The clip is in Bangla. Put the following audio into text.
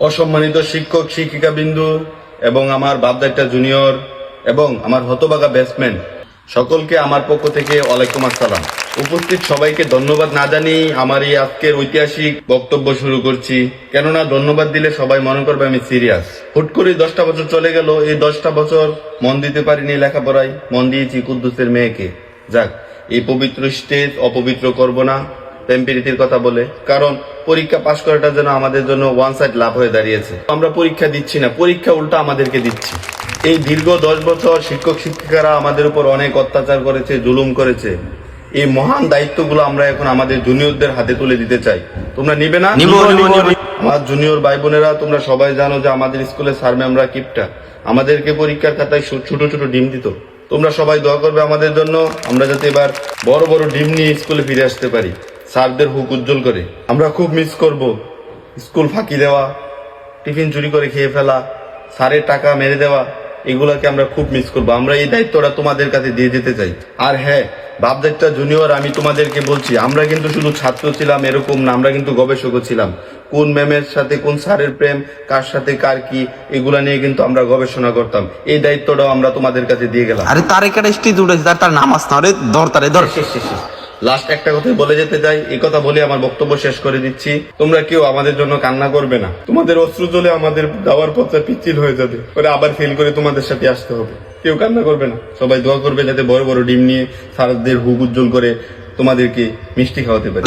অসম্মানিত শিক্ষক শিক্ষিকা বিন্দু এবং আমার বাপদাইটা জুনিয়র এবং আমার হতবাগা ব্যাটসম্যান সকলকে আমার পক্ষ থেকে ওয়ালাইকুম আসসালাম। উপস্থিত সবাইকে ধন্যবাদ না জানিয়ে আমার এই আজকের ঐতিহাসিক বক্তব্য শুরু করছি, কেননা ধন্যবাদ দিলে সবাই মনে করবে আমি সিরিয়াস। হুট করে 10টা বছর চলে গেল, এই 10টা বছর মন দিতে পারিনি লেখাপড়ায়, মন দিয়েছি কুদ্দুসের মেয়েকে। যাক, এই পবিত্র স্টেজ অপবিত্র করব না প্রেম প্রীতির কথা বলে, কারণ পরীক্ষা পাশ করাটা যেন আমাদের জন্য ওয়ান সাইড লাভ হয়ে দাঁড়িয়েছে। আমরা পরীক্ষা দিচ্ছি না, পরীক্ষা উল্টা আমাদেরকে দিচ্ছি। এই দীর্ঘ 10 বছর শিক্ষক শিক্ষিকারা আমাদের উপর অনেক অত্যাচার করেছে, জুলুম করেছে। এই মহান দায়িত্বগুলো আমরা এখন আমাদের জুনিয়রদের হাতে তুলে দিতে চাই। তোমরা নিবে না? আমার জুনিয়র ভাই বোনেরা, তোমরা সবাই জানো যে আমাদের স্কুলে স্যার ম্যামরা কিপটা, আমাদেরকে পরীক্ষার খাতায় ছোট ছোট ডিম দিত। তোমরা সবাই দোয়া করবে আমাদের জন্য, আমরা যাতে এবার বড় বড় ডিম নিয়ে স্কুলে ফিরে আসতে পারি, স্যারদের হুক উজ্জ্বল করে। আমরা খুব মিস করব স্কুল ফাঁকি দেওয়া, টিফিন চুরি করে খেয়ে ফেলা, স্যারের টাকা মেরে দেওয়া, এগুলাকে আমরা খুব মিস করবো। আমরা এই দায়িত্বটা তোমাদের কাছে দিয়ে যেতে চাই। আর হ্যাঁ, বাপদাইটা জুনিয়র, আমি তোমাদেরকে বলছি, আমরা কিন্তু শুধু ছাত্র ছিলাম এরকম না, আমরা কিন্তু গবেষকও ছিলাম। কোন ম্যামের সাথে কোন স্যারের প্রেম, কার সাথে কার কি, এগুলা নিয়ে কিন্তু আমরা গবেষণা করতাম। এই দায়িত্বটাও আমরা তোমাদের কাছে দিয়ে গেলাম। আরে তার একটা স্টেজ উঠেছে, তার নাম আসতে আরে ধর লাস্ট একটা কথাই বলে যেতে চাই, এই কথা বলে আমার বক্তব্য শেষ করে দিচ্ছি। তোমরা কেউ আমাদের জন্য কান্না করবে না। তোমাদের অশ্রু জলে আমাদের যাওয়ার পথটা পিচ্ছিল হয়ে যাবে, পরে আবার ফেল করে তোমাদের সাথে আসতে হবে। কেউ কান্না করবে না, সবাই দোয়া করবে যাতে বড় বড় ডিম নিয়ে স্যারদের হুক উজ্জ্বল করে তোমাদেরকে মিষ্টি খাওয়াতে পারে।